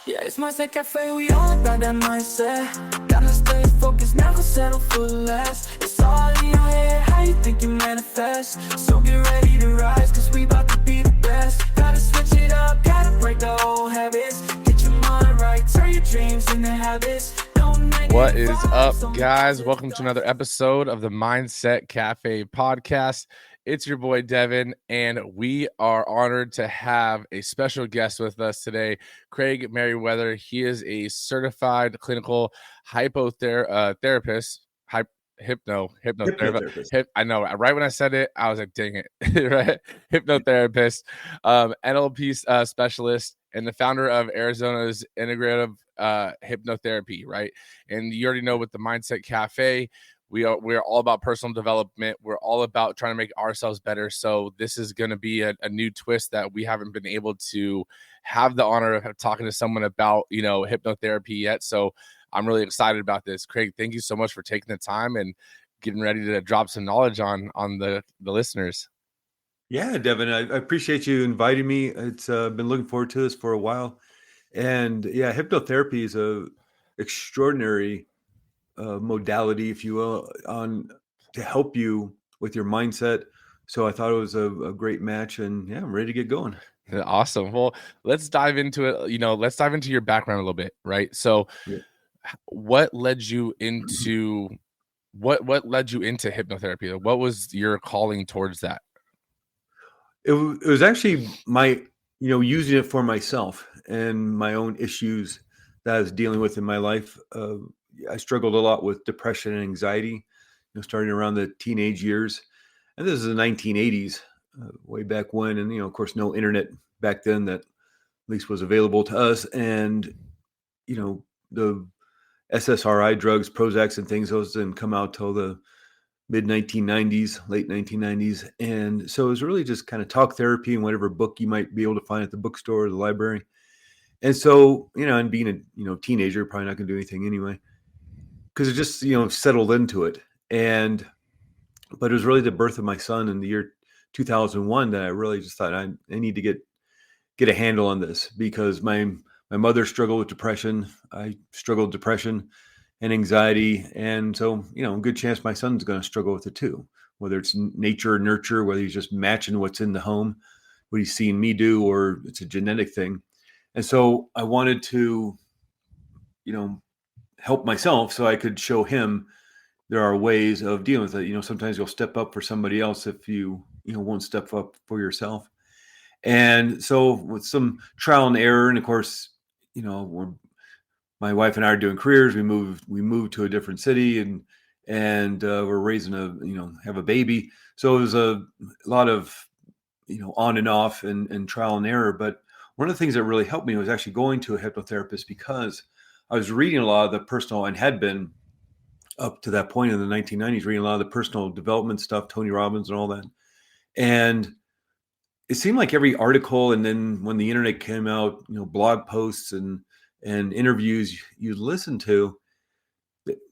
Yeah, it's mindset cafe, we all about that mindset. Gotta stay focused, never settle for less. It's all in your head, how you think you manifest. So get ready to rise, cause we about to be the best. Gotta switch it up, gotta break the old habits. Get your mind right, turn your dreams into habits. What is up, guys? Welcome to another episode of the Mindset Cafe podcast. It's your boy Devin, and we are honored to have a special guest with us today, Craig Meriwether. He is a certified clinical hypnotherapist. Hypnotherapist. I know. Right when I said it, I was like, "Dang it!" Right? Hypnotherapist, NLP specialist, and the founder of Arizona's Integrative Hypnotherapy. Right, and you already know with the Mindset Cafe. We're all about personal development. We're all about trying to make ourselves better. So this is going to be a new twist that we haven't been able to have the honor of talking to someone about, hypnotherapy yet. So I'm really excited about this. Craig, thank you so much for taking the time and getting ready to drop some knowledge on the listeners. Yeah, Devin, I appreciate you inviting me. It's been looking forward to this for a while. And yeah, hypnotherapy is a extraordinary modality, if you will, to help you with your mindset. So I thought it was a great match, and yeah, I'm ready to get going. Awesome. Well, let's dive into it. Let's dive into your background a little bit, right? So, what led you into hypnotherapy? What was your calling towards that? It was actually my, using it for myself and my own issues that I was dealing with in my life. I struggled a lot with depression and anxiety, starting around the teenage years. And this is the 1980s, way back when. And, of course, no internet back then that at least was available to us. And, the SSRI drugs, Prozacs and things, those didn't come out till the mid 1990s, late 1990s. And so it was really just kind of talk therapy and whatever book you might be able to find at the bookstore or the library. And so, and being a, teenager, probably not going to do anything anyway, because it just, settled into it. But it was really the birth of my son in the year 2001 that I really just thought I need to get a handle on this, because my mother struggled with depression. I struggled with depression and anxiety. And so, good chance my son's going to struggle with it too, whether it's nature or nurture, whether he's just matching what's in the home, what he's seeing me do, or it's a genetic thing. And so I wanted to, help myself so I could show him there are ways of dealing with it. Sometimes you'll step up for somebody else if you won't step up for yourself. And so with some trial and error, and of course, my wife and I are doing careers. We moved to a different city, and we're raising have a baby. So it was a lot of, on and off and trial and error. But one of the things that really helped me was actually going to a hypnotherapist, because I was reading a lot of the personal, and had been up to that point in the 1990s, reading a lot of the personal development stuff, Tony Robbins and all that. And it seemed like every article, and then when the internet came out, blog posts and interviews you listen to,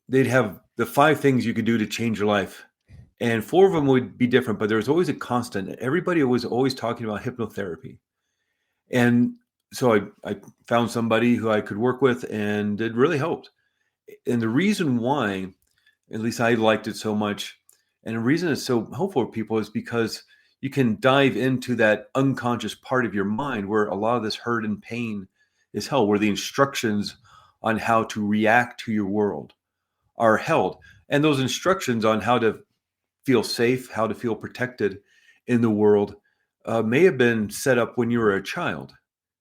they'd have the 5 things you could do to change your life. And 4 of them would be different, but there was always a constant. Everybody was always talking about hypnotherapy. And so I found somebody who I could work with, and it really helped. And the reason why, at least I liked it so much, and the reason it's so helpful for people, is because you can dive into that unconscious part of your mind where a lot of this hurt and pain is held, where the instructions on how to react to your world are held. And those instructions on how to feel safe, how to feel protected in the world may have been set up when you were a child,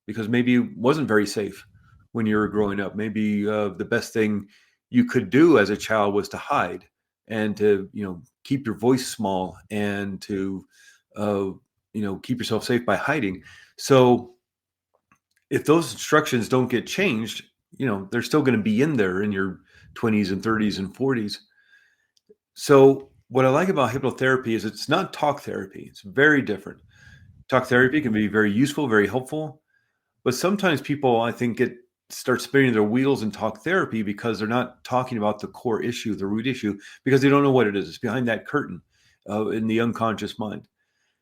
because maybe it wasn't very safe when you were growing up. Maybe the best thing you could do as a child was to hide, and to, keep your voice small, and to, keep yourself safe by hiding. So if those instructions don't get changed, they're still going to be in there in your 20s and 30s and 40s. So what I like about hypnotherapy is it's not talk therapy. It's very different. Talk therapy can be very useful, very helpful, but sometimes people, I think, start spinning their wheels in talk therapy because they're not talking about the core issue, the root issue, because they don't know what it is. It's behind that curtain in the unconscious mind.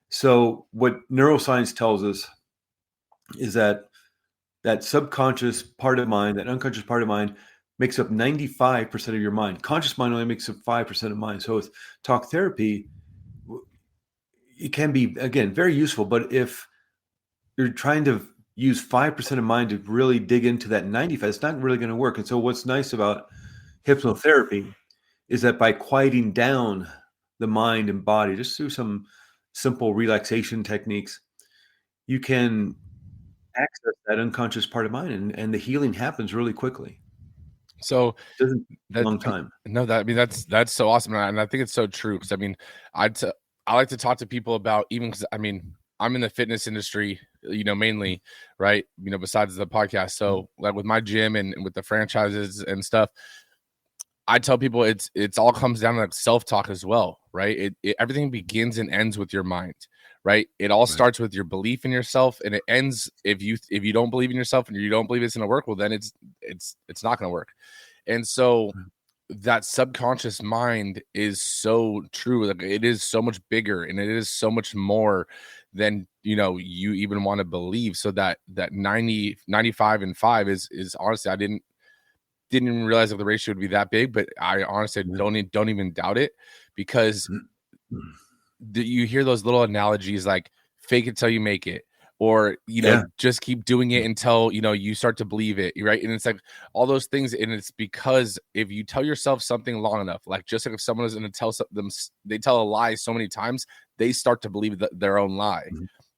So what neuroscience tells us is that that subconscious part of mind, that unconscious part of mind makes up 95% of your mind. Conscious mind only makes up 5% of mind. So with talk therapy, it can be, again, very useful. But if you're trying to use 5% of mind to really dig into that 95, it's not really going to work. And so what's nice about hypnotherapy is that by quieting down the mind and body, just through some simple relaxation techniques, you can access that unconscious part of mind, and the healing happens really quickly. So It doesn't take a that long time. no, that I mean that's so awesome, and I think it's so true because I mean I like to talk to people about, even because I mean I'm in the fitness industry, mainly, right? Besides the podcast, so like with my gym and with the franchises and stuff, I tell people it's all comes down to like self-talk as well, right? Everything begins and ends with your mind, right? It all starts with your belief in yourself, and it ends if you don't believe in yourself and you don't believe it's going to work, well then it's not going to work. And so that subconscious mind is so true. Like, it is so much bigger and it is so much more than you even want to believe. So that 90, 95 and 5 is honestly, I didn't even realize that the ratio would be that big, but I honestly don't even doubt it, because you hear those little analogies like fake it till you make it, or just keep doing it until you start to believe it, right? And it's like all those things, and it's because if you tell yourself something long enough, like just like if someone is going to tell them, they tell a lie so many times, they start to believe their own lie,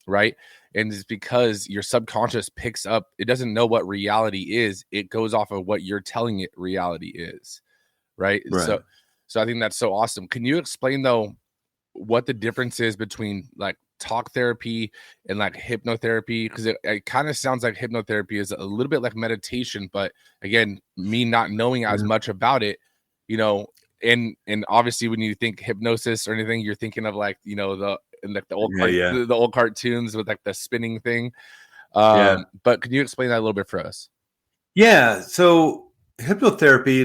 right? And it's because your subconscious picks up, it doesn't know what reality is, it goes off of what you're telling it reality is, right? So I think that's so awesome. Can you explain though what the difference is between like talk therapy and like hypnotherapy? Because it kind of sounds like hypnotherapy is a little bit like meditation, but again, me not knowing as much about it, and obviously when you think hypnosis or anything, you're thinking of like the old the old cartoons with like the spinning thing. But can you explain that a little bit for us? Yeah. So hypnotherapy,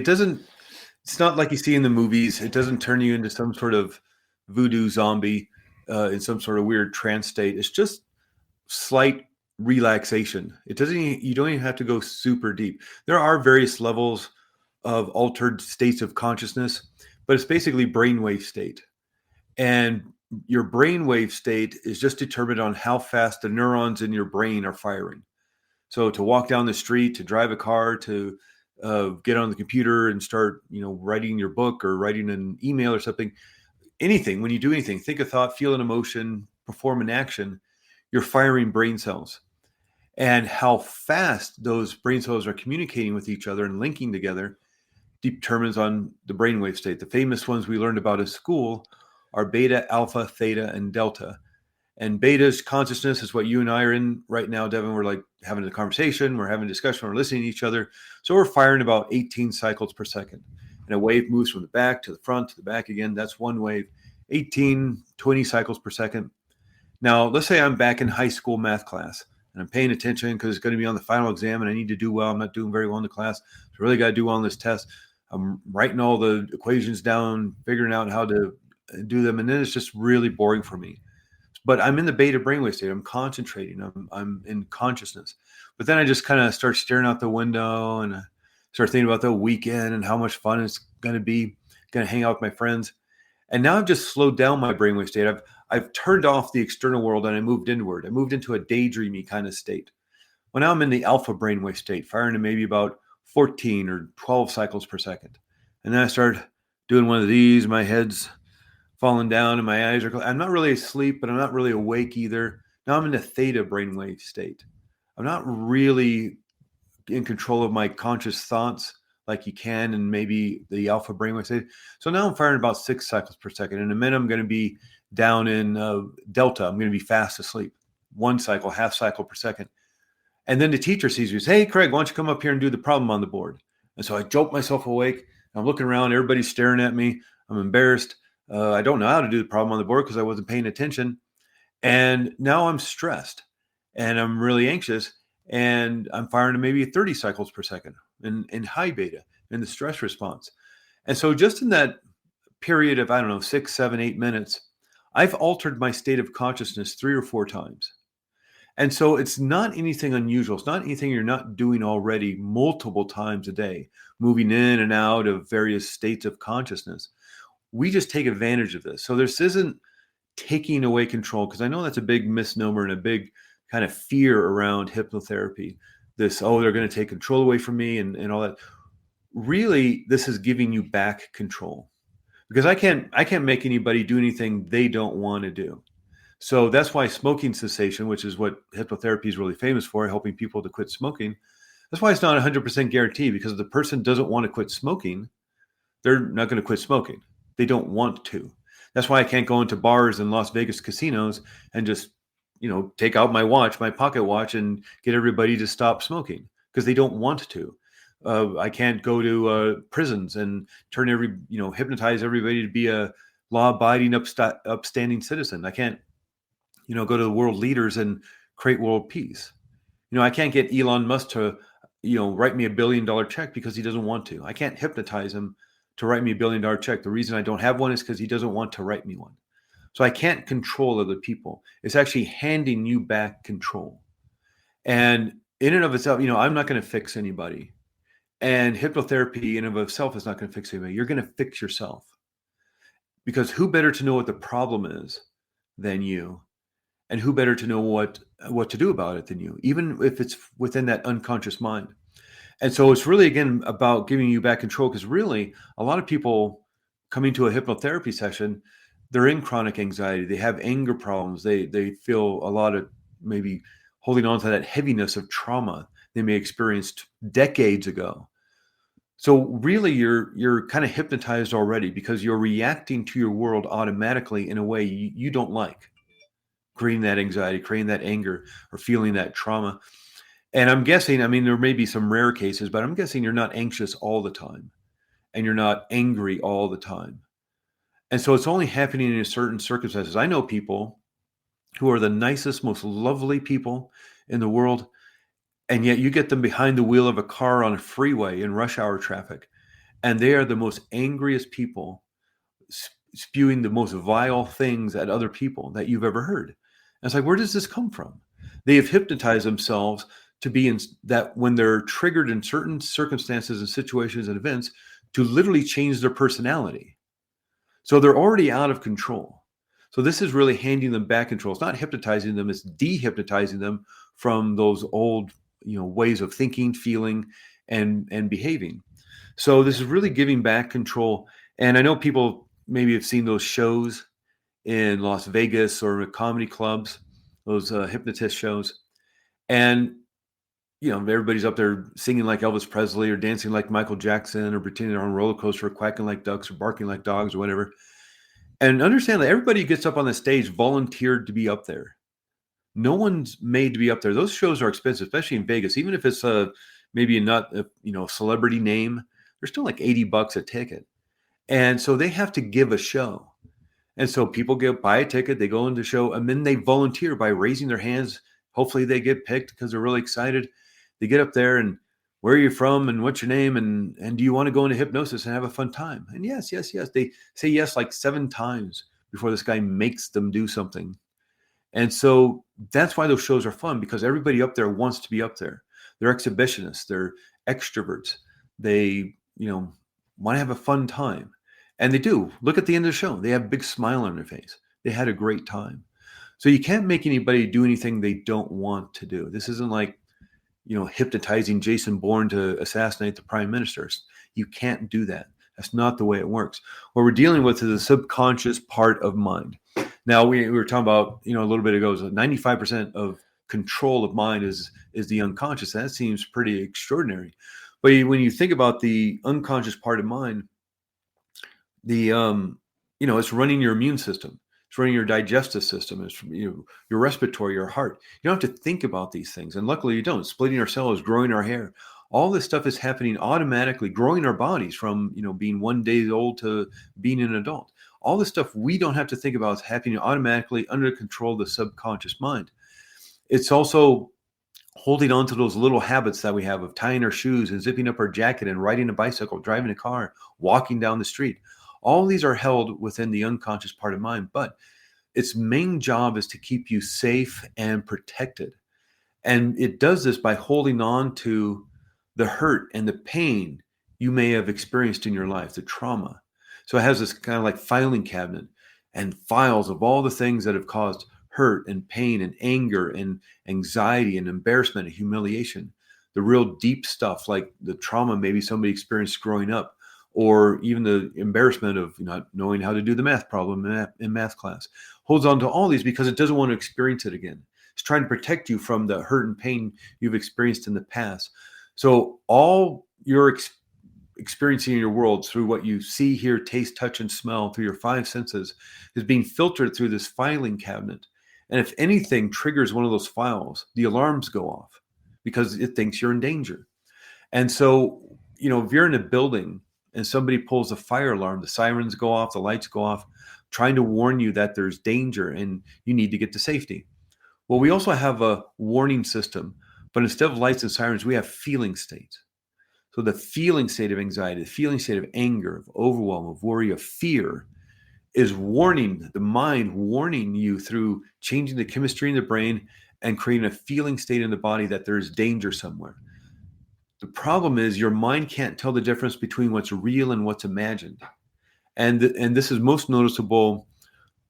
it's not like you see in the movies. It doesn't turn you into some sort of voodoo zombie in some sort of weird trance state. It's just slight relaxation. You don't even have to go super deep. There are various levels of altered states of consciousness, but it's basically brainwave state. And your brainwave state is just determined on how fast the neurons in your brain are firing. So to walk down the street, to drive a car, to get on the computer and start, writing your book or writing an email or something, anything, when you do anything, think a thought, feel an emotion, perform an action, you're firing brain cells. And how fast those brain cells are communicating with each other and linking together determines on the brainwave state. The famous ones we learned about at school are beta, alpha, theta, and delta. And beta's consciousness is what you and I are in right now, Devin. We're like having a conversation, we're having a discussion, we're listening to each other. So we're firing about 18 cycles per second. And a wave moves from the back to the front to the back again. That's one wave, 18, 20 cycles per second. Now, let's say I'm back in high school math class and I'm paying attention because it's going to be on the final exam and I need to do well. I'm not doing very well in the class. So I really got to do well on this test. I'm writing all the equations down, figuring out how to do them. And then it's just really boring for me. But I'm in the beta brainwave state. I'm concentrating. I'm in consciousness. But then I just kind of start staring out the window and I start thinking about the weekend and how much fun it's going to be, going to hang out with my friends. And now I've just slowed down my brainwave state. I've turned off the external world and I moved inward. I moved into a daydreamy kind of state. Well, now I'm in the alpha brainwave state, firing to maybe about 14 or 12 cycles per second. And then I start doing one of these. My head's falling down and my eyes are, I'm not really asleep, but I'm not really awake either. Now I'm in the theta brainwave state. I'm not really in control of my conscious thoughts like you can in maybe the alpha brainwave state. So now I'm firing about 6 cycles per second. In a minute, I'm going to be down in delta. I'm going to be fast asleep. 1 cycle, half cycle per second. And then the teacher sees me and says, hey, Craig, why don't you come up here and do the problem on the board? And so I jolt myself awake. I'm looking around. Everybody's staring at me. I'm embarrassed. I don't know how to do the problem on the board because I wasn't paying attention. And now I'm stressed and I'm really anxious and I'm firing to maybe 30 cycles per second in high beta in the stress response. And so just in that period of, 6, 7, 8 minutes, I've altered my state of consciousness 3 or 4 times. And so it's not anything unusual. It's not anything you're not doing already multiple times a day, moving in and out of various states of consciousness. We just take advantage of this. So this isn't taking away control, because I know that's a big misnomer and a big kind of fear around hypnotherapy. This, oh, they're going to take control away from me and all that. Really, this is giving you back control, because I can't make anybody do anything they don't want to do. So that's why smoking cessation, which is what hypnotherapy is really famous for, helping people to quit smoking. That's why it's not 100% guarantee, because if the person doesn't want to quit smoking, they're not going to quit smoking. They don't want to. That's why I can't go into bars and Las Vegas casinos and just, take out my watch, my pocket watch, and get everybody to stop smoking, because they don't want to. I can't go to prisons and hypnotize everybody to be a law-abiding, upstanding citizen. I can't, go to the world leaders and create world peace. I can't get Elon Musk to, write me $1 billion check because he doesn't want to. I can't hypnotize him to write me $1 billion check. The reason I don't have one is because he doesn't want to write me one. So I can't control other people. It's actually handing you back control. And in and of itself, I'm not going to fix anybody. And hypnotherapy in and of itself is not going to fix anybody. You're going to fix yourself. Because who better to know what the problem is than you? And who better to know what to do about it than you, even if it's within that unconscious mind. And so it's really, again, about giving you back control, because really a lot of people coming to a hypnotherapy session, they're in chronic anxiety. They have anger problems. They feel a lot of maybe holding on to that heaviness of trauma they may have experienced decades ago. So really you're kind of hypnotized already, because you're reacting to your world automatically in a way you don't like, creating that anxiety, creating that anger, or feeling that trauma. And I'm guessing, there may be some rare cases, but I'm guessing you're not anxious all the time, and you're not angry all the time. And so it's only happening in certain circumstances. I know people who are the nicest, most lovely people in the world, and yet you get them behind the wheel of a car on a freeway in rush hour traffic, and they are the most angriest people, spewing the most vile things at other people that you've ever heard. And it's like, where does this come from? They have hypnotized themselves to be in that, when they're triggered in certain circumstances and situations and events, to literally change their personality. So they're already out of control. So this is really handing them back control. It's not hypnotizing them, it's dehypnotizing them from those old, ways of thinking, feeling, and behaving. So this is really giving back control. And I know people maybe have seen those shows in Las Vegas or comedy clubs, those hypnotist shows. And, everybody's up there singing like Elvis Presley, or dancing like Michael Jackson, or pretending they're on a roller coaster, or quacking like ducks, or barking like dogs, or whatever. And understand that everybody who gets up on the stage volunteered to be up there. No one's made to be up there. Those shows are expensive, especially in Vegas. Even if it's maybe not a celebrity name, they're still like $80 a ticket. And so they have to give a show. And so people buy a ticket, they go into the show, and then they volunteer by raising their hands. Hopefully they get picked because they're really excited. They get up there, and where are you from, and what's your name, and do you want to go into hypnosis and have a fun time? And yes. They say yes like 7 times before this guy makes them do something. And so that's why those shows are fun, because everybody up there wants to be up there. They're exhibitionists, they're extroverts. They, want to have a fun time. And they do. Look at the end of the show. They have a big smile on their face. They had a great time. So you can't make anybody do anything they don't want to do. This isn't like, hypnotizing Jason Bourne to assassinate the prime minister. You can't do that. That's not the way it works. What we're dealing with is the subconscious part of mind. Now, we were talking about, a little bit ago, so 95% of control of mind is the unconscious. That seems pretty extraordinary. But when you think about the unconscious part of mind, it's running your immune system. It's running your digestive system. It's your respiratory, your heart. You don't have to think about these things. And luckily you don't. Splitting our cells, growing our hair. All this stuff is happening automatically, growing our bodies from, being 1 day old to being an adult. All this stuff we don't have to think about is happening automatically under control of the subconscious mind. It's also holding on to those little habits that we have of tying our shoes and zipping up our jacket and riding a bicycle, driving a car, walking down the street. All these are held within the unconscious part of mind, but its main job is to keep you safe and protected. And it does this by holding on to the hurt and the pain you may have experienced in your life, the trauma. So it has this kind of like filing cabinet and files of all the things that have caused hurt and pain and anger and anxiety and embarrassment and humiliation. The real deep stuff, like the trauma maybe somebody experienced growing up, or even the embarrassment of not knowing how to do the math problem in math class. Holds on to all these because it doesn't want to experience it again. It's trying to protect you from the hurt and pain you've experienced in the past. So all you're experiencing in your world through what you see, hear, taste, touch, and smell through your five senses is being filtered through this filing cabinet. And if anything triggers one of those files, the alarms go off because it thinks you're in danger. And so, if you're in a building and somebody pulls a fire alarm, the sirens go off, the lights go off, trying to warn you that there's danger and you need to get to safety. Well, we also have a warning system, but instead of lights and sirens, we have feeling states. So the feeling state of anxiety, the feeling state of anger, of overwhelm, of worry, of fear is warning the mind, warning you through changing the chemistry in the brain and creating a feeling state in the body that there's danger somewhere. The problem is your mind can't tell the difference between what's real and what's imagined. And this is most noticeable,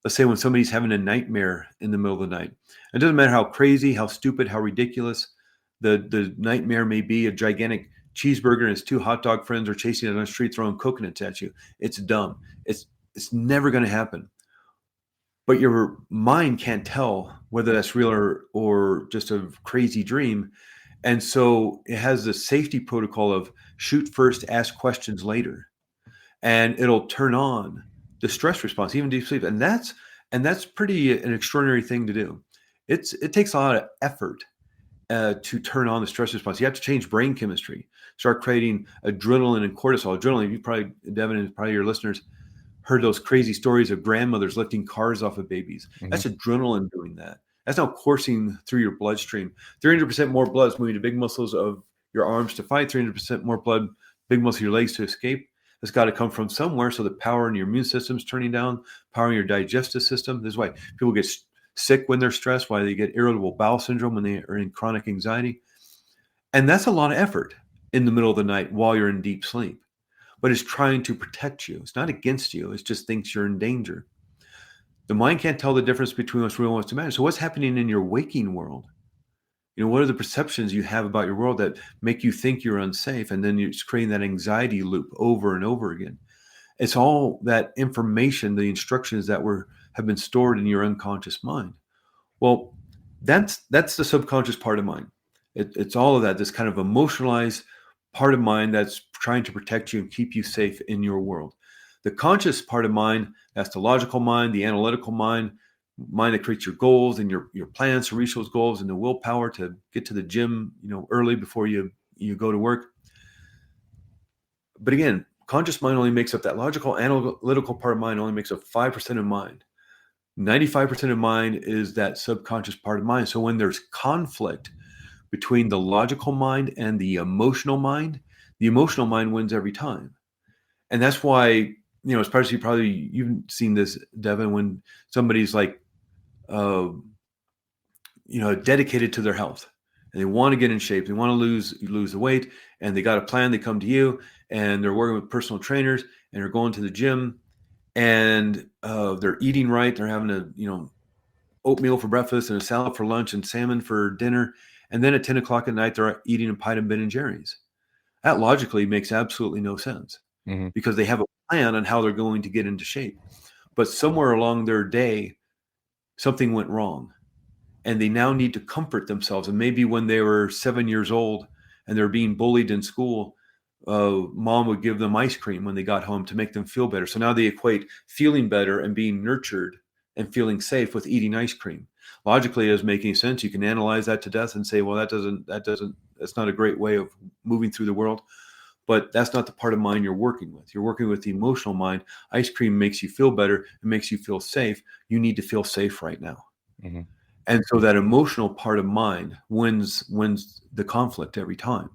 let's say when somebody's having a nightmare in the middle of the night. It doesn't matter how crazy, how stupid, how ridiculous the nightmare may be. A gigantic cheeseburger and his two hot dog friends are chasing it on the street throwing coconuts at you. It's dumb. It's never going to happen. But your mind can't tell whether that's real or just a crazy dream. And so it has the safety protocol of shoot first, ask questions later. And it'll turn on the stress response, even deep sleep. And that's pretty an extraordinary thing to do. It takes a lot of effort to turn on the stress response. You have to change brain chemistry, start creating adrenaline and cortisol. Adrenaline, you probably, Devin and probably your listeners heard those crazy stories of grandmothers lifting cars off of babies. Mm-hmm. That's adrenaline doing that. That's now coursing through your bloodstream. 300% more blood is moving to big muscles of your arms to fight, 300% more blood, big muscles of your legs to escape. It's got to come from somewhere. So the power in your immune system is turning down, power in your digestive system. This is why people get sick when they're stressed, why they get irritable bowel syndrome when they are in chronic anxiety. And that's a lot of effort in the middle of the night while you're in deep sleep. But it's trying to protect you. It's not against you. It just thinks you're in danger. The mind can't tell the difference between what's real and what's imagined. So what's happening in your waking world? What are the perceptions you have about your world that make you think you're unsafe? And then you're just creating that anxiety loop over and over again. It's all that information, the instructions that have been stored in your unconscious mind. Well, that's the subconscious part of mind. It's all of that, this kind of emotionalized part of mind that's trying to protect you and keep you safe in your world. The conscious part of mind, that's the logical mind, the analytical mind that creates your goals and your plans to reach those goals, and the willpower to get to the gym, early before you go to work. But again, conscious mind only makes up that logical, analytical part of mind only makes up 5% of mind. 95% of mind is that subconscious part of mind. So when there's conflict between the logical mind and the emotional mind wins every time. And that's why, especially probably you've seen this, Devin, when somebody's like, dedicated to their health and they want to get in shape, they want to lose the weight, and they got a plan. They come to you and they're working with personal trainers and they're going to the gym and they're eating right. They're having oatmeal for breakfast and a salad for lunch and salmon for dinner. And then at 10 o'clock at night, they're eating a pint of Ben & Jerry's. That logically makes absolutely no sense because they have a plan on how they're going to get into shape. But somewhere along their day, something went wrong and they now need to comfort themselves. And maybe when they were 7 years old and they're being bullied in school, mom would give them ice cream when they got home to make them feel better. So now they equate feeling better and being nurtured and feeling safe with eating ice cream. Logically, it doesn't make any sense. You can analyze that to death and say, well, that's not a great way of moving through the world. But that's not the part of mind you're working with. You're working with the emotional mind. Ice cream makes you feel better. It makes you feel safe. You need to feel safe right now. Mm-hmm. And so that emotional part of mind wins the conflict every time.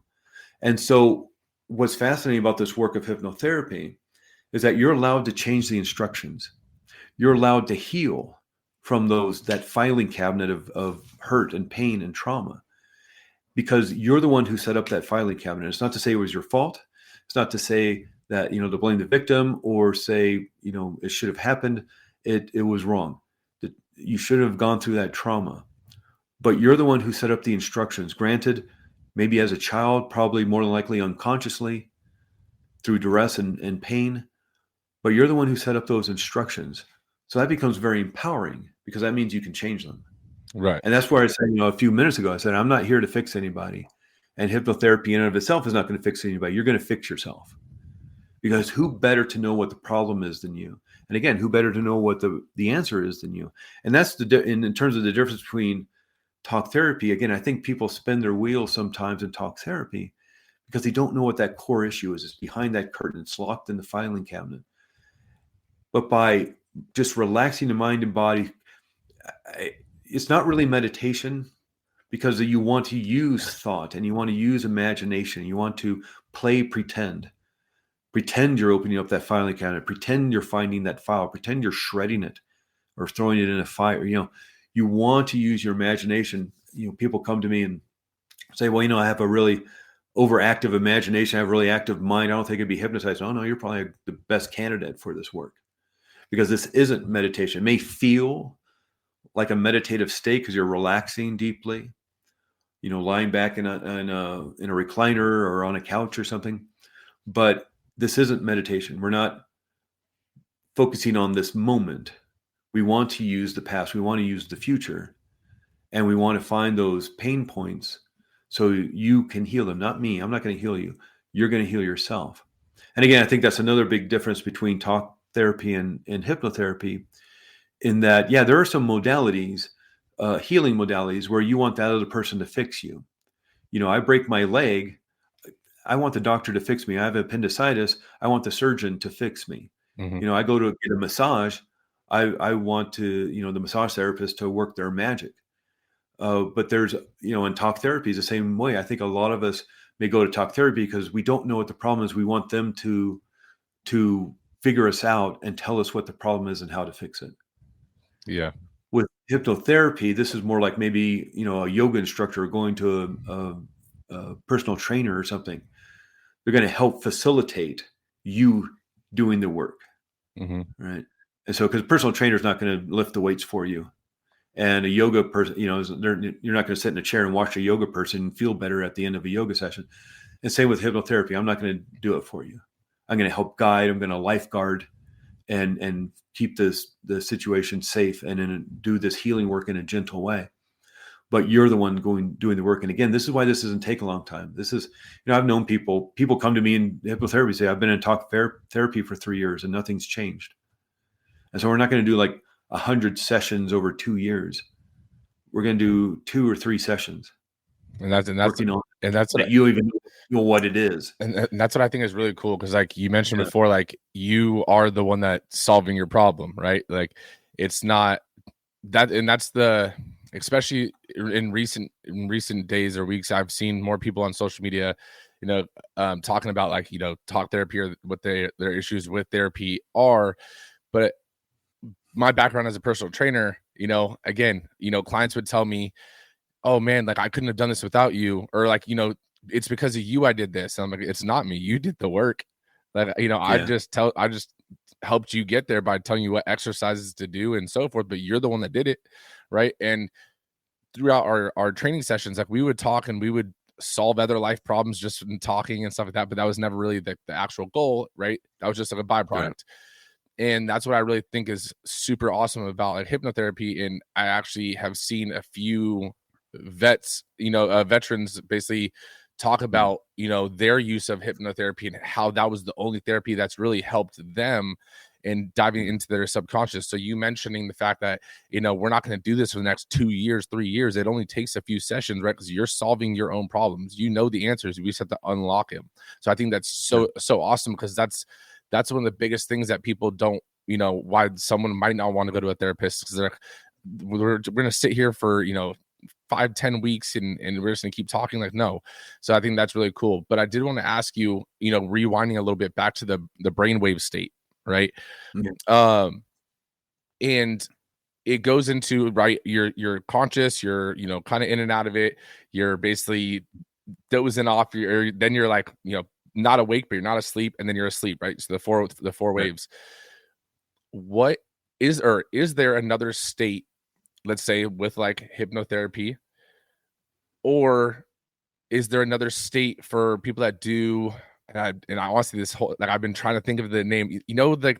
And so what's fascinating about this work of hypnotherapy is that you're allowed to change the instructions. You're allowed to heal from that filing cabinet of hurt and pain and trauma. because you're the one who set up that filing cabinet. It's not to say it was your fault. It's not to say that, to blame the victim or say, it should have happened. It was wrong. That you should have gone through that trauma. But you're the one who set up the instructions. Granted, maybe as a child, probably more than likely unconsciously through duress and pain, but you're the one who set up those instructions. So that becomes very empowering because that means you can change them. Right. And that's where I said, a few minutes ago, I said, I'm not here to fix anybody. And hypnotherapy in and of itself is not going to fix anybody. You're going to fix yourself. Because who better to know what the problem is than you? And again, who better to know what the answer is than you? And that's in terms of the difference between talk therapy. Again, I think people spin their wheels sometimes in talk therapy because they don't know what that core issue is. It's behind that curtain. It's locked in the filing cabinet. But by just relaxing the mind and body, it's not really meditation because you want to use thought and you want to use imagination. You want to pretend you're opening up that filing cabinet, pretend you're finding that file, pretend you're shredding it or throwing it in a fire. You want to use your imagination. People come to me and say, well, I have a really overactive imagination. I have a really active mind. I don't think I'd be hypnotized. Oh, no, you're probably the best candidate for this work because this isn't meditation. It may feel like a meditative state because you're relaxing deeply, lying back in a recliner or on a couch or something. But this isn't meditation. We're not focusing on this moment. We want to use the past. We want to use the future. And we want to find those pain points so you can heal them. Not me. I'm not going to heal you. You're going to heal yourself. And again, I think that's another big difference between talk therapy and hypnotherapy in that, yeah, there are some modalities, healing modalities where you want that other person to fix you. I break my leg. I want the doctor to fix me. I have appendicitis. I want the surgeon to fix me. Mm-hmm. I go to get a massage. I want to, the massage therapist to work their magic. But there's, in talk therapy is the same way. I think a lot of us may go to talk therapy because we don't know what the problem is. We want them to figure us out and tell us what the problem is and how to fix it. Yeah. With hypnotherapy, this is more like maybe, a yoga instructor going to a personal trainer or something. They're going to help facilitate you doing the work. Mm-hmm. Right. And so, because personal trainer is not going to lift the weights for you. And a yoga person, you're not going to sit in a chair and watch a yoga person feel better at the end of a yoga session. And same with hypnotherapy. I'm not going to do it for you. I'm going to help guide. I'm going to lifeguard and keep the situation safe and then do this healing work in a gentle way. But you're the one doing the work. And again, this is why this doesn't take a long time. This is, I've known people come to me in hypnotherapy say, I've been in talk therapy for 3 years and nothing's changed. And so we're not going to do like 100 sessions over 2 years. We're going to do 2 or 3 sessions. And that's that you even know what it is. And that's what I think is really cool. Cause like you mentioned before, like you are the one that's solving your problem, right? Like it's not that, and that's especially in recent days or weeks, I've seen more people on social media, talking about like, talk therapy or what their issues with therapy are. But my background as a personal trainer, again, clients would tell me, oh man, like I couldn't have done this without you. Or like, it's because of you, I did this. And I'm like, it's not me. You did the work. Like, I just helped you get there by telling you what exercises to do and so forth, but you're the one that did it. Right. And throughout our training sessions, like we would talk and we would solve other life problems just from talking and stuff like that. But that was never really the actual goal. Right. That was just like a byproduct. Right. And that's what I really think is super awesome about like hypnotherapy. And I actually have seen a few veterans basically talk about, their use of hypnotherapy and how that was the only therapy that's really helped them in diving into their subconscious. So you mentioning the fact that, we're not going to do this for the next 2 years, 3 years. It only takes a few sessions, right? Because you're solving your own problems. The answers. We just have to unlock them. So I think that's so awesome because that's one of the biggest things that people don't, why someone might not want to go to a therapist because they're like, we're going to sit here for, 5-10 weeks and we're just gonna keep talking. Like, no. So I think that's really cool. But I did want to ask you, rewinding a little bit back to the brainwave state, right? Mm-hmm. And it goes into, right, you're conscious, you're, you know, kind of in and out of it, you're basically dozing off, then you're like, you know, not awake, but you're not asleep, and then you're asleep, right? So the four Right. waves. What is there another state, let's say with like hypnotherapy, or is there another state for people that do, and I want to see this whole, like, I've been trying to think of the name, you know, like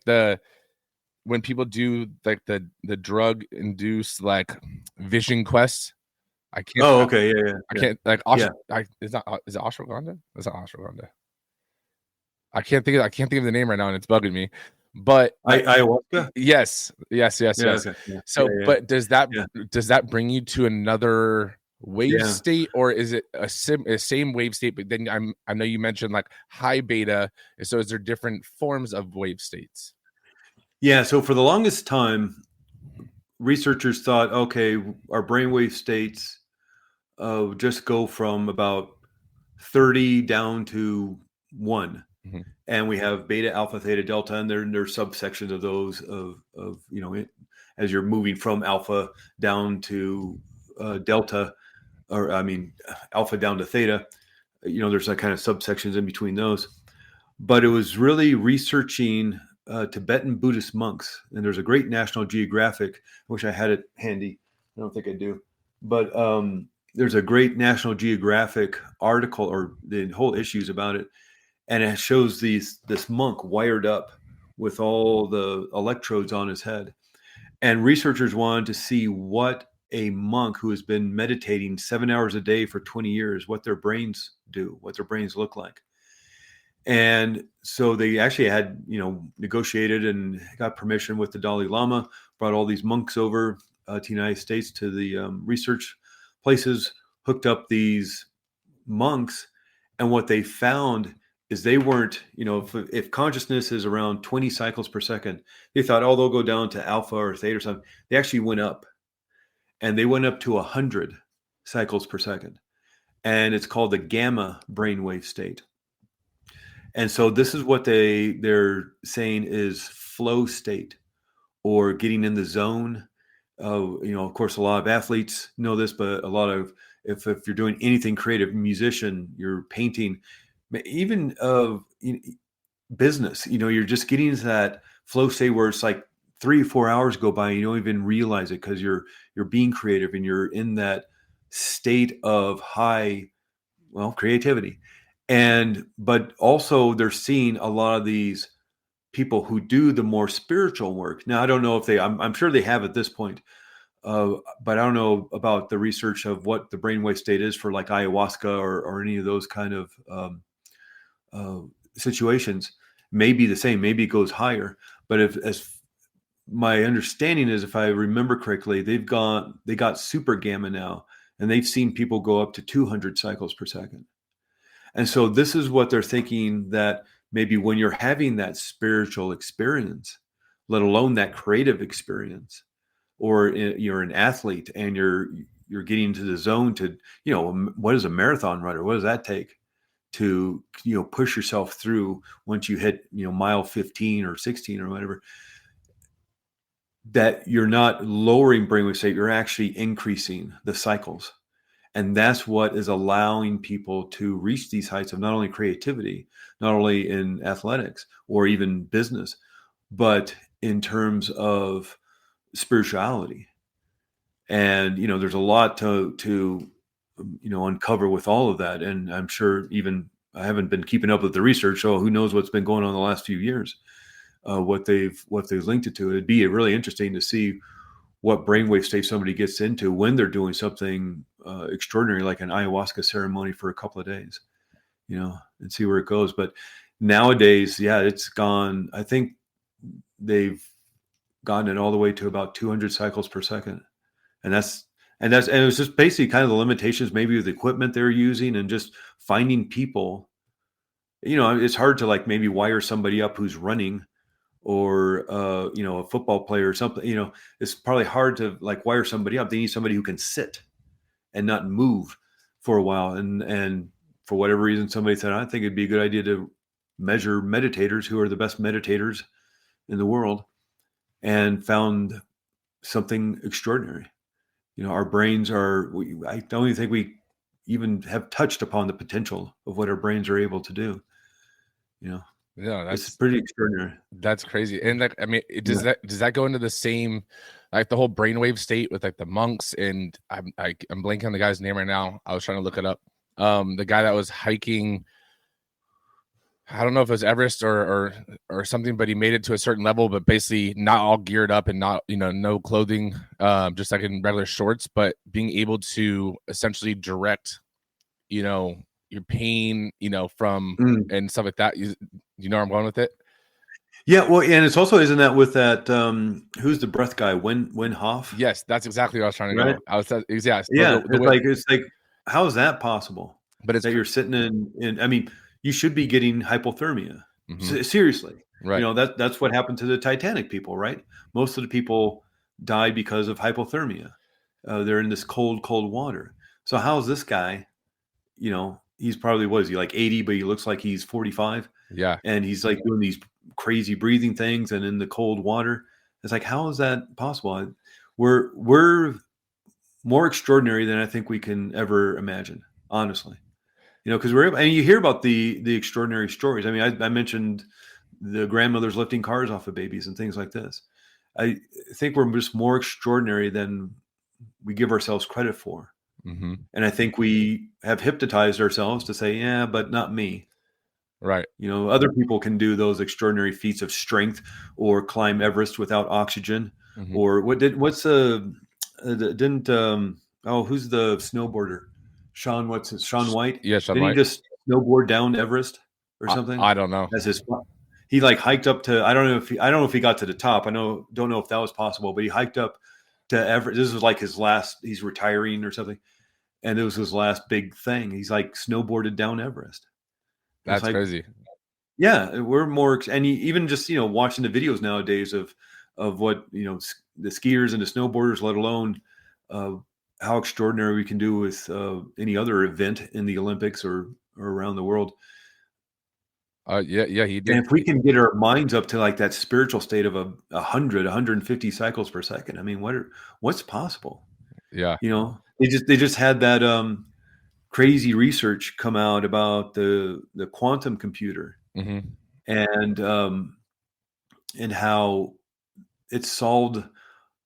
when people do like the drug induced like vision quests. I can't Oh, okay. Yeah. Yeah. I Yeah. can't like Yeah. is it ashwagandha? It's not ashwagandha. I can't think of the name right now, and it's bugging me. But Ayahuasca. yes. Yeah. Okay. Yeah. Yeah. So, Yeah. but Yeah. does that bring you to another wave Yeah. state, or is it a same wave state? But then I know you mentioned like high beta. So is there different forms of wave states? Yeah. So for the longest time, researchers thought, okay, our brainwave states just go from about 30 down to 1. Mhm. And we have beta, alpha, theta, delta, and there's subsections of those of you know, as you're moving from alpha down to delta, or I mean alpha down to theta, you know, there's like kind of subsections in between those. But it was really researching Tibetan Buddhist monks, and there's a great National Geographic. I wish I had it handy. I don't think I do, but there's a great National Geographic article, or the whole issues about it, and it shows this monk wired up with all the electrodes on his head. And researchers wanted to see what a monk who has been meditating 7 hours a day for 20 years, what their brains do, what their brains look like. And so they actually had, you know, negotiated and got permission with the Dalai Lama, brought all these monks over to the United States to the research places, hooked up these monks. And what they found is they weren't, you know, if consciousness is around 20 cycles per second, they thought, oh, they'll go down to alpha or theta or something. They actually went up, and they went up to 100 cycles per second. And it's called the gamma brainwave state. And so this is what they're saying is flow state, or getting in the zone. You know, of course, a lot of athletes know this, but a lot of, if you're doing anything creative, musician, you're painting, even of business, you know, you're just getting into that flow state where it's like 3 or 4 hours go by and you don't even realize it, because you're being creative and you're in that state of high, well, creativity. And but also they're seeing a lot of these people who do the more spiritual work. Now I don't know if I'm sure they have at this point, but I don't know about the research of what the brainwave state is for like ayahuasca or any of those kind of situations. Maybe the same, maybe it goes higher. But if, as my understanding is, if I remember correctly, they got super gamma now, and they've seen people go up to 200 cycles per second. And so this is what they're thinking, that maybe when you're having that spiritual experience, let alone that creative experience, or you're an athlete and you're getting into the zone to, you know, what is a marathon runner? What does that take to, you know, push yourself through once you hit, you know, mile 15 or 16 or whatever? That you're not lowering brainwave state, you're actually increasing the cycles. And that's what is allowing people to reach these heights of not only creativity, not only in athletics or even business, but in terms of spirituality. And, you know, there's a lot to you know, uncover with all of that. And I'm sure, even I haven't been keeping up with the research, so who knows what's been going on the last few years, what they've linked it to. It'd be really interesting to see what brainwave state somebody gets into when they're doing something extraordinary, like an ayahuasca ceremony for a couple of days, you know, and see where it goes. But nowadays, yeah, it's gone. I think they've gotten it all the way to about 200 cycles per second. And and it was just basically kind of the limitations, maybe with the equipment they're using, and just finding people. You know, it's hard to like maybe wire somebody up who's running, or you know, a football player or something. You know, it's probably hard to like wire somebody up. They need somebody who can sit and not move for a while. And for whatever reason, somebody said, I think it'd be a good idea to measure meditators, who are the best meditators in the world, and found something extraordinary. Our brains I don't even think we even have touched upon the potential of what our brains are able to do. Yeah, It's pretty extraordinary. That's crazy. And like, I mean, does Yeah. that go into the same, like the whole brainwave state with like the monks? And I'm blanking on the guy's name right now. I was trying to look it up. The guy that was hiking, I don't know if it was Everest or something, but he made it to a certain level, but basically not all geared up and not, no clothing, just like in regular shorts, but being able to essentially direct, your pain, from and stuff like that. You know where I'm going with it? Yeah, well, and it's also, isn't that with that who's the breath guy? Win Hof? Yes, that's exactly what I was trying to Right? go. I was yeah, so Yeah, the way, it's like how is that possible? but it's That you're sitting in I mean, you should be getting hypothermia. Mhm. Seriously. Right. That's what happened to the Titanic people, right? Most of the people died because of hypothermia. They're in this cold water. So how's this guy, he's probably, what is he, like 80, but he looks like he's 45, Yeah. and he's like doing these crazy breathing things and in the cold water. It's like, how is that possible? We're more extraordinary than I think we can ever imagine, honestly. Because and you hear about the extraordinary stories. I mean, I mentioned the grandmothers lifting cars off of babies and things like this. I think we're just more extraordinary than we give ourselves credit for. Mm-hmm. And I think we have hypnotized ourselves to say, yeah, but not me. Right. Other people can do those extraordinary feats of strength or climb Everest without oxygen. Mm-hmm. Or who's the snowboarder? Sean White? Yeah, Sean Didn't White. he just snowboard down Everest or something? I don't know. He like hiked up to, I don't know if he got to the top. Don't know if that was possible, but he hiked up to Everest. This was like his last, he's retiring or something. And it was his last big thing. He's like snowboarded down Everest. That's crazy. Yeah, we're more, and even just watching the videos nowadays of what the skiers and the snowboarders, let alone how extraordinary we can do with any other event in the Olympics or around the world. Yeah, he did. And if we can get our minds up to like that spiritual state of 150 cycles per second, I mean, what's possible? Yeah. They just had that crazy research come out about the quantum computer. Mm-hmm. And how it solved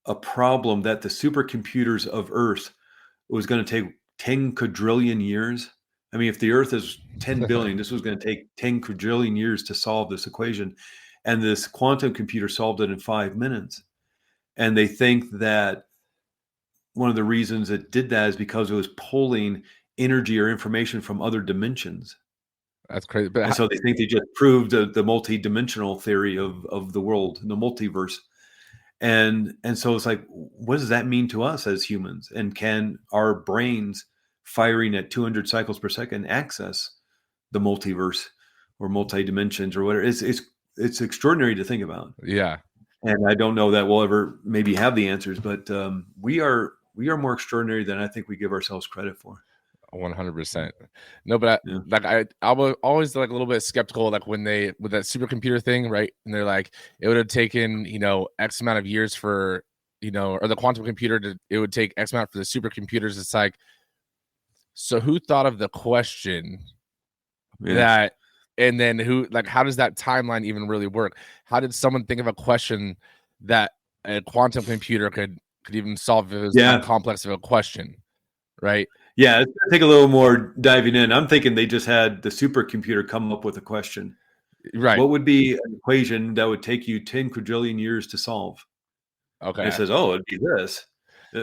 a problem that the supercomputers of Earth was going to take 10 quadrillion years. I mean, if the Earth is 10 billion, this was going to take 10 quadrillion years to solve this equation. And this quantum computer solved it in 5 minutes. And they think that one of the reasons it did that is because it was pulling energy or information from other dimensions. That's crazy. And so they think they just proved the multi-dimensional theory of the world, the multiverse. And so it's like, what does that mean to us as humans? And can our brains firing at 200 cycles per second access the multiverse or multi-dimensions or whatever? It's extraordinary to think about. Yeah. And I don't know that we'll ever maybe have the answers, but we are more extraordinary than I think we give ourselves credit for. 100%. No, but I was always like a little bit skeptical, like when they with that supercomputer thing, right? And they're like, it would have taken X amount of years for or the quantum computer it would take X amount for the supercomputers. It's like, so who thought of the question that, and then how does that timeline even really work? How did someone think of a question that a quantum computer could even solve if it was that complex of a question, right? Yeah, it's gonna take a little more diving in. I'm thinking they just had the supercomputer come up with a question. Right. What would be an equation that would take you 10 quadrillion years to solve? Okay. And it says, oh, it'd be this.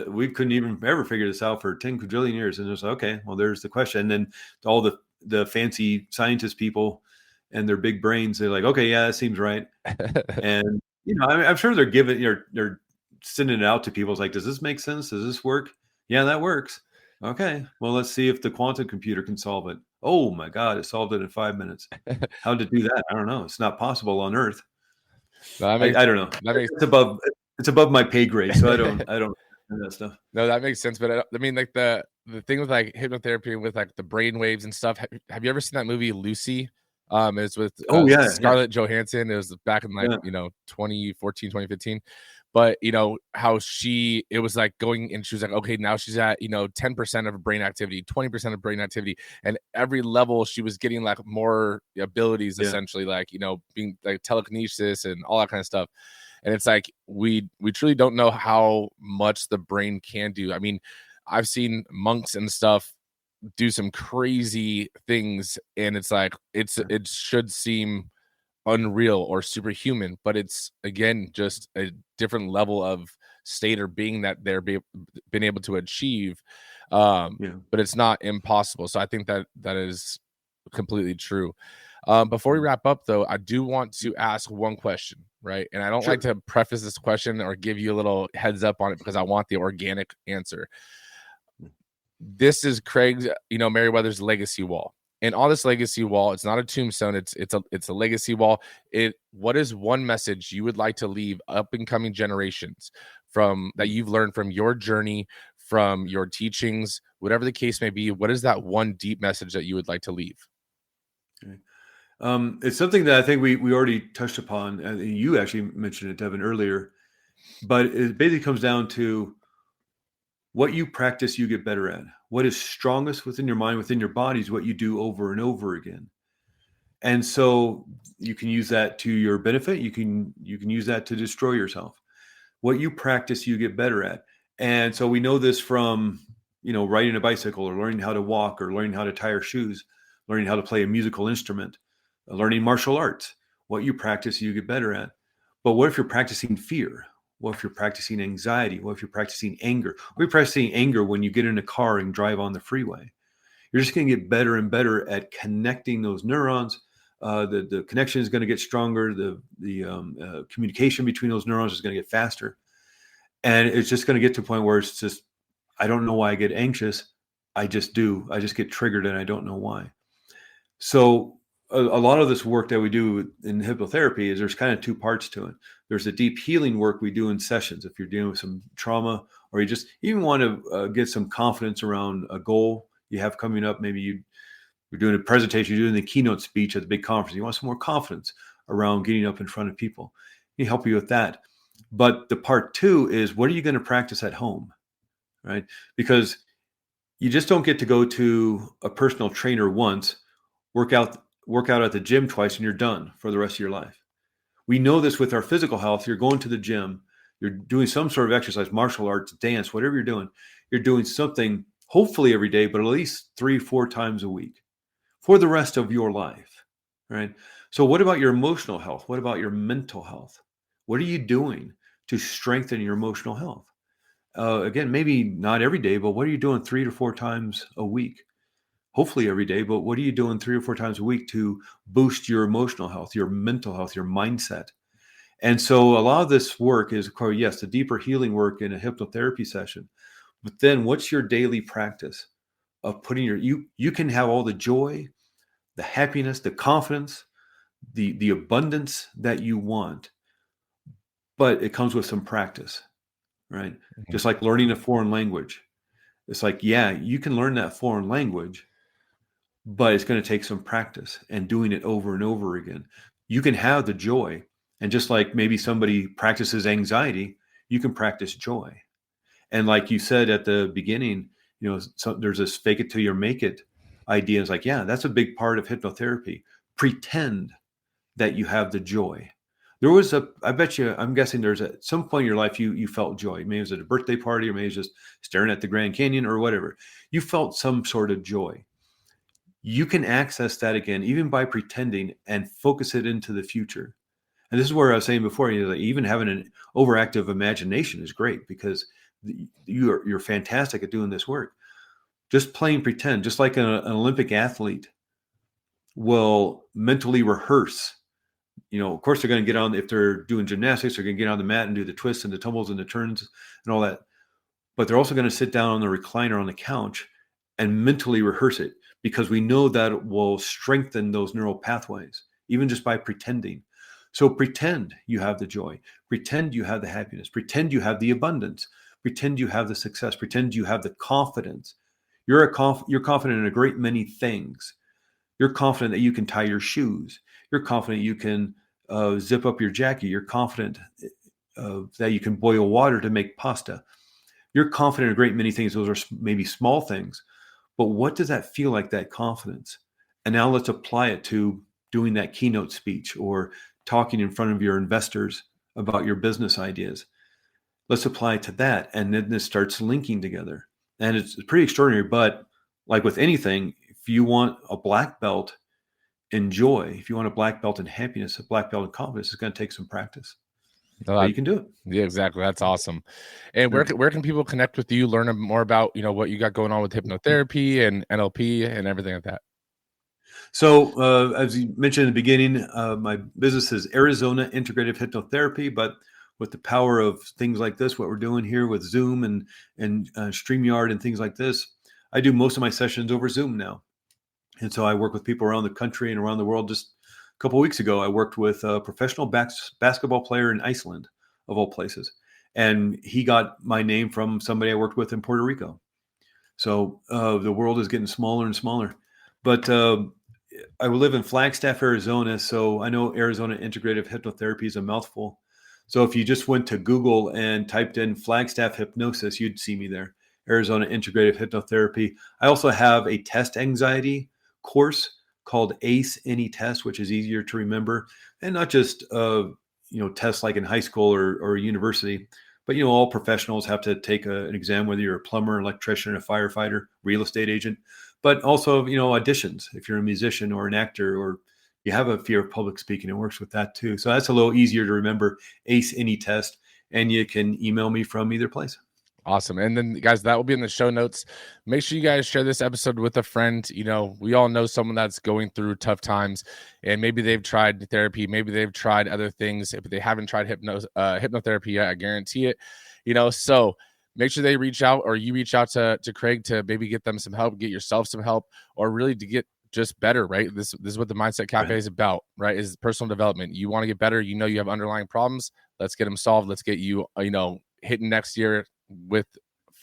We couldn't even ever figure this out for 10 quadrillion years. And it's okay, well, there's the question. And then all the fancy scientist people and their big brains, they're like, okay, yeah, that seems right. And I'm sure they're they're sending it out to people. It's like, does this make sense? Does this work? Yeah, that works. Okay, well, let's see if the quantum computer can solve it. Oh my God, it solved it in 5 minutes. How to do that? I don't know. It's not possible on Earth. I don't know. It's above my pay grade, so I don't know that stuff. No, that makes sense. But I mean, like the thing with like hypnotherapy and with like the brain waves and stuff. Have you ever seen that movie Lucy? It's with Scarlett Johansson. It was back in 2014, 2015. but how it was like going, and she was like, okay, now she's at 10% of brain activity, 20% of brain activity, and every level she was getting like more abilities, essentially, like being like telekinesis and all that kind of stuff. And it's like we truly don't know how much the brain can do. I mean, I've seen monks and stuff do some crazy things, and it's like it should seem unreal or superhuman, but it's, again, just a different level of state or being that they're been able to achieve. But it's not impossible. So I think that is completely true. Before we wrap up, though, I do want to ask one question, right? And I don't like to preface this question or give you a little heads up on it, because I want the organic answer. This is Craig Meriwether's legacy wall. And on this legacy wall, it's not a tombstone, it's a legacy wall. What is one message you would like to leave up and coming generations from that you've learned from your journey, from your teachings, whatever the case may be? What is that one deep message that you would like to leave? Okay. It's something that I think we already touched upon, and you actually mentioned it, Devin, earlier, but it basically comes down to what you practice, you get better at. What is strongest within your mind, within your body, is what you do over and over again. And so you can use that to your benefit. You can use that to destroy yourself. What you practice, you get better at. And so we know this from, riding a bicycle, or learning how to walk, or learning how to tie your shoes, learning how to play a musical instrument, learning martial arts. What you practice, you get better at. But what if you're practicing fear? What if you're practicing anxiety? What if you're practicing anger? What if you're practicing anger when you get in a car and drive on the freeway? You're just going to get better and better at connecting those neurons. The connection is going to get stronger. The communication between those neurons is going to get faster. And it's just going to get to a point where it's just, I don't know why I get anxious. I just do. I just get triggered, and I don't know why. So a lot of this work that we do in hypnotherapy is there's kind of two parts to it. There's the deep healing work we do in sessions. If you're dealing with some trauma, or you just even want to get some confidence around a goal you have coming up, maybe you're doing a presentation, you're doing the keynote speech at the big conference. You want some more confidence around getting up in front of people. We help you with that. But the part two is, what are you going to practice at home, right? Because you just don't get to go to a personal trainer once, work out at the gym twice, and you're done for the rest of your life. We know this with our physical health. You're going to the gym, you're doing some sort of exercise, martial arts, dance, whatever you're doing something, hopefully every day, but at least 3-4 times a week for the rest of your life, right? So what about your emotional health? What about your mental health? What are you doing to strengthen your emotional health? Again, maybe not every day, but what are you doing 3 to 4 times a week? Hopefully every day, but what are you doing 3 or 4 times a week to boost your emotional health, your mental health, your mindset? And so a lot of this work is, of course, yes, the deeper healing work in a hypnotherapy session, but then what's your daily practice of putting you can have all the joy, the happiness, the confidence, the abundance that you want, but it comes with some practice, right? Mm-hmm. Just like learning a foreign language. It's like, yeah, you can learn that foreign language, but it's going to take some practice and doing it over and over again. You can have the joy. And just like maybe somebody practices anxiety, you can practice joy. And like you said at the beginning, there's this fake it till you make it idea. It's like, yeah, that's a big part of hypnotherapy. Pretend that you have the joy. I'm guessing there's at some point in your life, you felt joy. Maybe it was at a birthday party, or maybe it was just staring at the Grand Canyon or whatever. You felt some sort of joy. You can access that again, even by pretending, and focus it into the future. And this is where I was saying before, even having an overactive imagination is great, because you're fantastic at doing this work. Just playing pretend, just like an Olympic athlete will mentally rehearse. Of course, they're going to get on, if they're doing gymnastics, they're going to get on the mat and do the twists and the tumbles and the turns and all that. But they're also going to sit down on the recliner on the couch and mentally rehearse it, because we know that it will strengthen those neural pathways, even just by pretending. So pretend you have the joy, pretend you have the happiness, pretend you have the abundance, pretend you have the success, pretend you have the confidence. You're confident in a great many things. You're confident that you can tie your shoes. You're confident you can zip up your jacket. You're confident that you can boil water to make pasta. You're confident in a great many things. Those are maybe small things, but what does that feel like, that confidence? And now let's apply it to doing that keynote speech or talking in front of your investors about your business ideas. Let's apply it to that. And then this starts linking together. And it's pretty extraordinary. But like with anything, if you want a black belt in joy, if you want a black belt in happiness, a black belt in confidence, it's going to take some practice. But you can do it. Yeah, exactly. That's awesome. And where can people connect with you, learn more about, what you got going on with hypnotherapy and NLP and everything like that? So as you mentioned in the beginning, my business is Arizona Integrative Hypnotherapy, but with the power of things like this, what we're doing here with Zoom and StreamYard and things like this, I do most of my sessions over Zoom now. And so I work with people around the country and around the world. Just a couple of weeks ago, I worked with a professional basketball player in Iceland, of all places. And he got my name from somebody I worked with in Puerto Rico. So the world is getting smaller and smaller. But I live in Flagstaff, Arizona. So I know Arizona Integrative Hypnotherapy is a mouthful. So if you just went to Google and typed in Flagstaff Hypnosis, you'd see me there. Arizona Integrative Hypnotherapy. I also have a test anxiety course called ACE Any Test, which is easier to remember, and not just tests like in high school or university, but all professionals have to take an exam, whether you're a plumber, electrician, a firefighter, real estate agent, but also auditions if you're a musician or an actor or you have a fear of public speaking. It works with that too. So that's a little easier to remember. ACE Any Test, and you can email me from either place. Awesome. And then guys, that will be in the show notes. Make sure you guys share this episode with a friend. We all know someone that's going through tough times, and maybe they've tried therapy, maybe they've tried other things. If they haven't tried hypnotherapy yet, I guarantee it. So make sure they reach out, or you reach out to Craig to maybe get them some help, get yourself some help, or really to get just better, right? This is what the Mindset Cafe is about, right? Is personal development. You want to get better. You have underlying problems. Let's get them solved. Let's get you, hitting next year with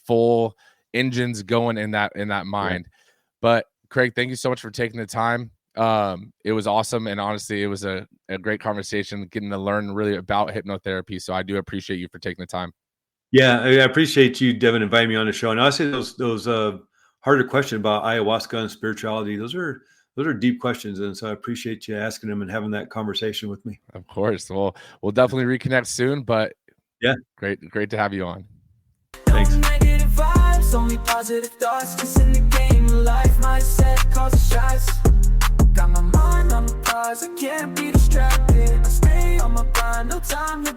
full engines going in that mind. Yeah. But Craig, thank you so much for taking the time. It was awesome. And honestly, it was a great conversation, getting to learn really about hypnotherapy. So I do appreciate you for taking the time. Yeah, I appreciate you, Devin, inviting me on the show. And honestly, those harder questions about ayahuasca and spirituality, those are deep questions. And so I appreciate you asking them and having that conversation with me. Of course. Well, we'll definitely reconnect soon, but yeah, great to have you on. Thanks. Negative vibes, only positive thoughts. Just in the game of life, mindset causes stress. Got my mind on the prize, I can't be distracted. I stay on my grind, no time to